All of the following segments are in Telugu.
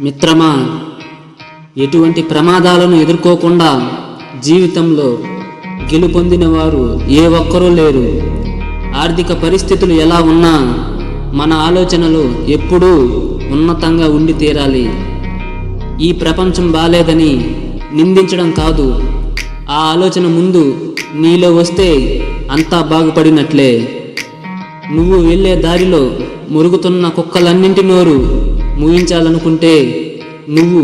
మిత్రమా, ఎటువంటి ప్రమాదాలను ఎదుర్కోకుండా జీవితంలో గెలుపొందిన వారు ఏ ఒక్కరూ లేరు. ఆర్థిక పరిస్థితులు ఎలా ఉన్నా మన ఆలోచనలు ఎప్పుడూ ఉన్నతంగా ఉండి తీరాలి. ఈ ప్రపంచం బాలేదని నిందించడం కాదు, ఆ ఆలోచన ముందు నీలో వస్తే అంతా బాగుపడినట్లే. నువ్వు వెళ్ళే దారిలో మురుగుతున్న కుక్కలన్నింటి నోరు మూయించాలనుకుంటే నువ్వు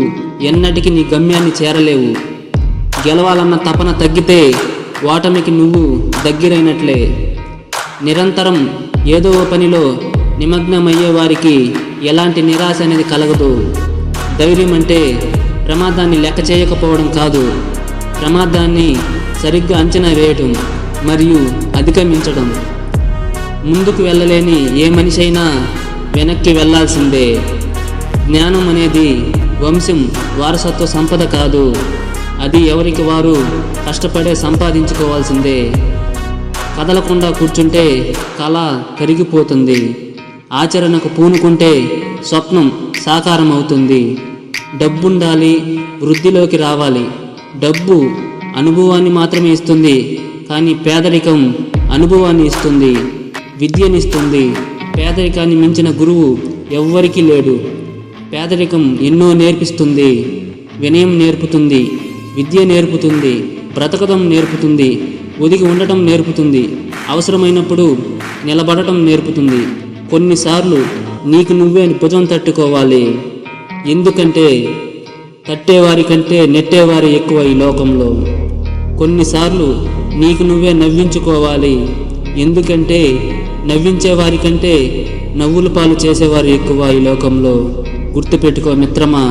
ఎన్నటికీ నీ గమ్యాన్ని చేరలేవు. గెలవాలన్న తపన తగ్గితే ఓటమికి నువ్వు దగ్గరైనట్లే. నిరంతరం ఏదో పనిలో నిమగ్నమయ్యే వారికి ఎలాంటి నిరాశ అనేది కలగదు. ధైర్యం అంటే ప్రమాదాన్ని లెక్క చేయకపోవడం కాదు, ప్రమాదాన్ని సరిగ్గా అంచనా వేయటం మరియు అధిగమించడం. ముందుకు వెళ్ళలేని ఏ మనిషి అయినా వెనక్కి వెళ్ళాల్సిందే. జ్ఞానం అనేది వంశం వారసత్వ సంపద కాదు, అది ఎవరికి వారు కష్టపడే సంపాదించుకోవాల్సిందే. కదలకుండా కూర్చుంటే కళ కరిగిపోతుంది, ఆచరణకు పూనుకుంటే స్వప్నం సాకారం అవుతుంది. డబ్బుండాలి, వృద్ధిలోకి రావాలి. డబ్బు అనుభవాన్ని మాత్రమే ఇస్తుంది, కానీ పేదరికం అనుభవాన్ని ఇస్తుంది, విద్యనిస్తుంది. పేదరికాన్ని మించిన గురువు ఎవ్వరికీ లేడు. పేదరికం ఎన్నో నేర్పిస్తుంది. వినయం నేర్పుతుంది, విద్య నేర్పుతుంది, బ్రతకడం నేర్పుతుంది, ఒదిగి ఉండటం నేర్పుతుంది, అవసరమైనప్పుడు నిలబడటం నేర్పుతుంది. కొన్నిసార్లు నీకు నువ్వే భుజం తట్టుకోవాలి, ఎందుకంటే తట్టేవారి కంటే నెట్టేవారి ఎక్కువ ఈ లోకంలో. కొన్నిసార్లు నీకు నువ్వే నవ్వించుకోవాలి, ఎందుకంటే నవ్వించేవారి కంటే నవ్వుల పాలు చేసేవారు ఎక్కువ ఈ లోకంలో. గుర్తుపెట్టుకో మిత్రమా.